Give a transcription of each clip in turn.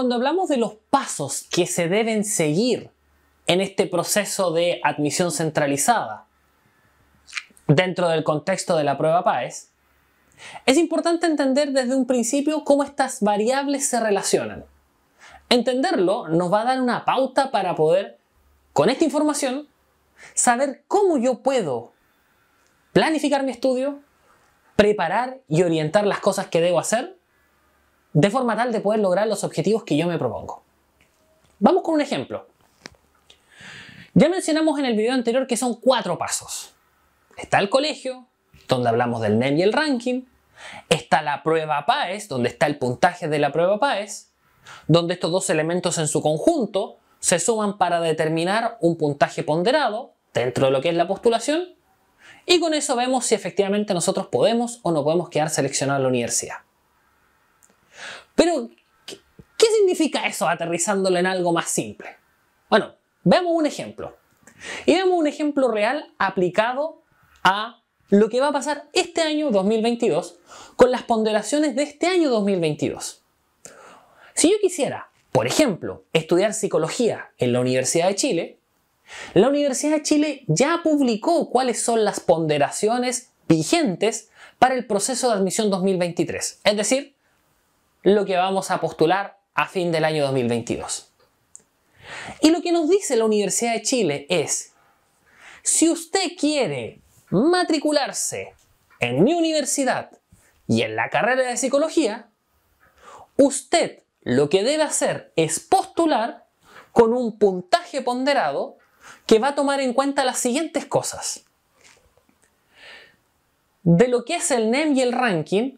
Cuando hablamos de los pasos que se deben seguir en este proceso de admisión centralizada dentro del contexto de la prueba PAES, es importante entender desde un principio cómo estas variables se relacionan. Entenderlo nos va a dar una pauta para poder, con esta información, saber cómo yo puedo planificar mi estudio, preparar y orientar las cosas que debo hacer, de forma tal de poder lograr los objetivos que yo me propongo. Vamos con un ejemplo. Ya mencionamos en el video anterior que son 4 pasos. Está el colegio, donde hablamos del NEM y el ranking. Está la prueba PAES, donde está el puntaje de la prueba PAES, donde estos dos elementos en su conjunto se suman para determinar un puntaje ponderado dentro de lo que es la postulación, y con eso vemos si efectivamente nosotros podemos o no podemos quedar seleccionados en la universidad. Pero, ¿qué significa eso aterrizándolo en algo más simple? Bueno, veamos un ejemplo. Y veamos un ejemplo real aplicado a lo que va a pasar este año 2022 con las ponderaciones de este año 2022. Si yo quisiera, por ejemplo, estudiar psicología en la Universidad de Chile, la Universidad de Chile ya publicó cuáles son las ponderaciones vigentes para el proceso de admisión 2023. Es decir, lo que vamos a postular a fin del año 2022. Y lo que nos dice la Universidad de Chile es, si usted quiere matricularse en mi universidad y en la carrera de psicología, usted lo que debe hacer es postular con un puntaje ponderado que va a tomar en cuenta las siguientes cosas. De lo que es el NEM y el ranking,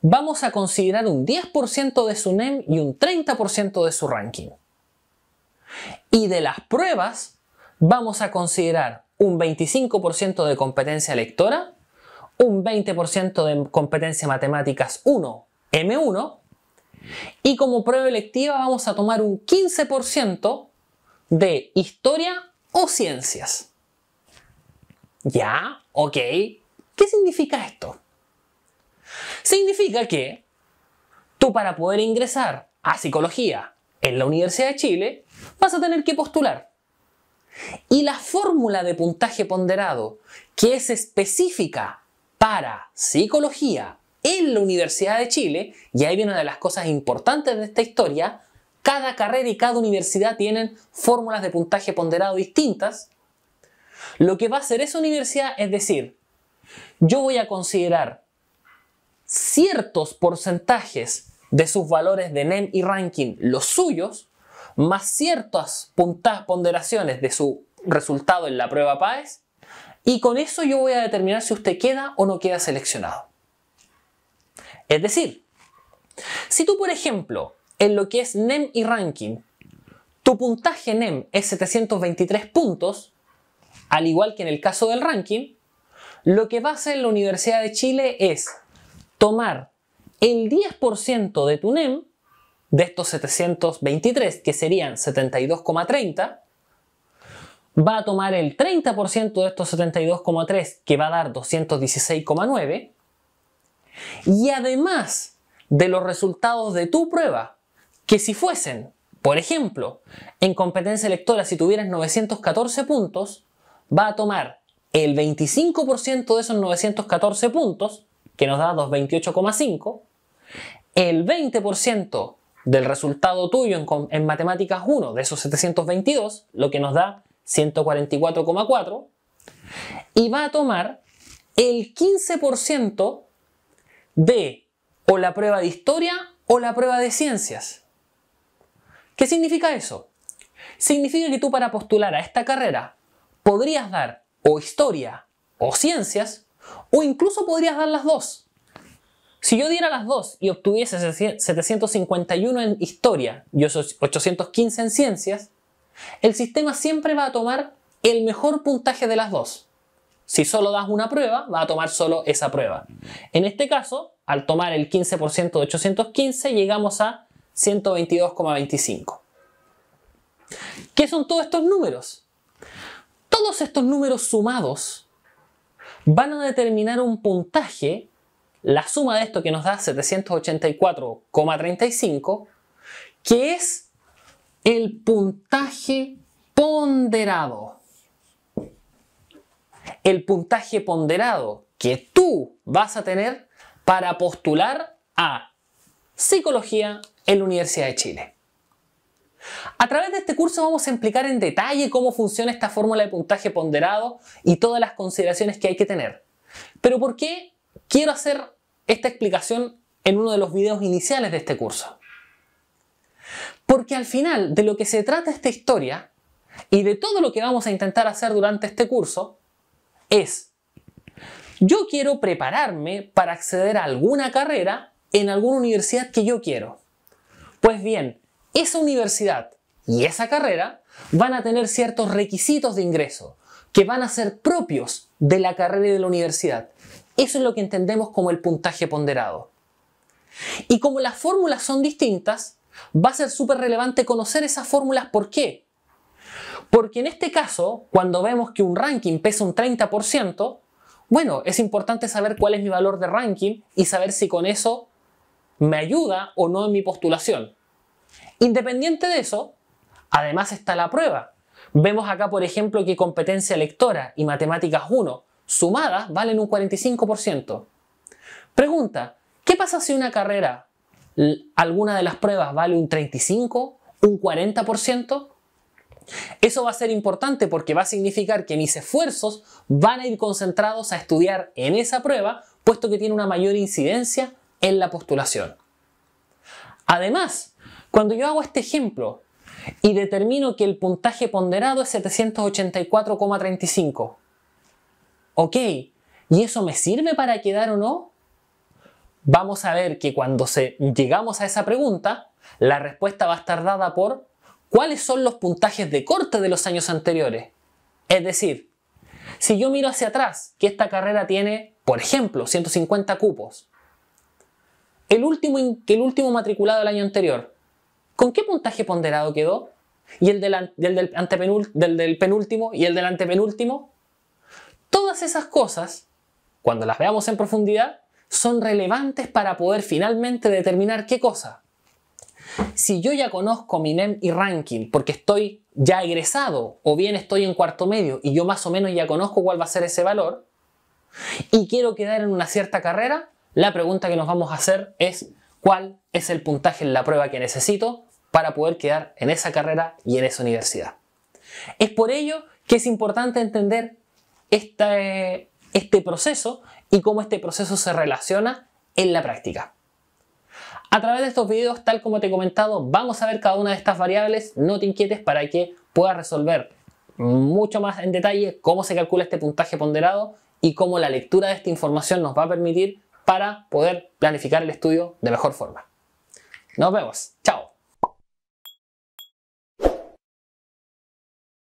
vamos a considerar un 10% de su NEM y un 30% de su ranking. Y de las pruebas, vamos a considerar un 25% de competencia lectora, un 20% de competencia matemáticas 1, M1, y como prueba electiva vamos a tomar un 15% de historia o ciencias. ¿Ya? Ok. ¿Qué significa esto? Significa que tú, para poder ingresar a psicología en la Universidad de Chile, vas a tener que postular. Y la fórmula de puntaje ponderado que es específica para psicología en la Universidad de Chile, y ahí viene una de las cosas importantes de esta historia, cada carrera y cada universidad tienen fórmulas de puntaje ponderado distintas. Lo que va a hacer esa universidad es decir, yo voy a considerar ciertos porcentajes de sus valores de NEM y ranking, los suyos, más ciertas ponderaciones de su resultado en la prueba PAES, y con eso yo voy a determinar si usted queda o no queda seleccionado. Es decir, si tú, por ejemplo, en lo que es NEM y ranking, tu puntaje NEM es 723 puntos, al igual que en el caso del ranking, lo que va a hacer la Universidad de Chile es tomar el 10% de tu NEM, de estos 723, que serían 72,30, va a tomar el 30% de estos 72,3, que va a dar 216,9, y además de los resultados de tu prueba, que si fuesen, por ejemplo, en competencia lectora, si tuvieras 914 puntos, va a tomar el 25% de esos 914 puntos, que nos da 228,5, el 20% del resultado tuyo en matemáticas 1 de esos 722, lo que nos da 144,4, y va a tomar el 15% de o la prueba de historia o la prueba de ciencias. ¿Qué significa eso? Significa que tú, para postular a esta carrera, podrías dar o historia o ciencias, o incluso podrías dar las dos. Si yo diera las dos y obtuviese 751 en historia y 815 en ciencias, el sistema siempre va a tomar el mejor puntaje de las dos. Si solo das una prueba, va a tomar solo esa prueba. En este caso, al tomar el 15% de 815, llegamos a 122,25. ¿Qué son todos estos números? Todos estos números sumados van a determinar un puntaje, la suma de esto que nos da 784,35, que es el puntaje ponderado. El puntaje ponderado que tú vas a tener para postular a Psicología en la Universidad de Chile. A través de este curso vamos a explicar en detalle cómo funciona esta fórmula de puntaje ponderado y todas las consideraciones que hay que tener. Pero ¿por qué quiero hacer esta explicación en uno de los videos iniciales de este curso? Porque al final de lo que se trata esta historia y de todo lo que vamos a intentar hacer durante este curso es: yo quiero prepararme para acceder a alguna carrera en alguna universidad que yo quiero. Pues bien, esa universidad y esa carrera van a tener ciertos requisitos de ingreso que van a ser propios de la carrera y de la universidad. Eso es lo que entendemos como el puntaje ponderado. Y como las fórmulas son distintas, va a ser súper relevante conocer esas fórmulas. ¿Por qué? Porque en este caso, cuando vemos que un ranking pesa un 30%, bueno, es importante saber cuál es mi valor de ranking y saber si con eso me ayuda o no en mi postulación. Independiente de eso, además está la prueba. Vemos acá, por ejemplo, que competencia lectora y matemáticas 1 sumadas valen un 45%. Pregunta: ¿qué pasa si una carrera, alguna de las pruebas vale un 35%, un 40%? Eso va a ser importante porque va a significar que mis esfuerzos van a ir concentrados a estudiar en esa prueba, puesto que tiene una mayor incidencia en la postulación. Además, cuando yo hago este ejemplo y determino que el puntaje ponderado es 784,35, ok, ¿y eso me sirve para quedar o no? Vamos a ver que cuando llegamos a esa pregunta, la respuesta va a estar dada por cuáles son los puntajes de corte de los años anteriores. Es decir, si yo miro hacia atrás, que esta carrera tiene, por ejemplo, 150 cupos, el último matriculado del año anterior, ¿con qué puntaje ponderado quedó? ¿Y el del penúltimo y el del antepenúltimo? Todas esas cosas, cuando las veamos en profundidad, son relevantes para poder finalmente determinar qué cosa. Si yo ya conozco mi NEM y ranking porque estoy ya egresado o bien estoy en cuarto medio y yo más o menos ya conozco cuál va a ser ese valor y quiero quedar en una cierta carrera, la pregunta que nos vamos a hacer es: ¿cuál es el puntaje en la prueba que necesito para poder quedar en esa carrera y en esa universidad? Es por ello que es importante entender este proceso y cómo este proceso se relaciona en la práctica. A través de estos videos, tal como te he comentado, vamos a ver cada una de estas variables. No te inquietes para que puedas resolver mucho más en detalle cómo se calcula este puntaje ponderado y cómo la lectura de esta información nos va a permitir para poder planificar el estudio de mejor forma. Nos vemos.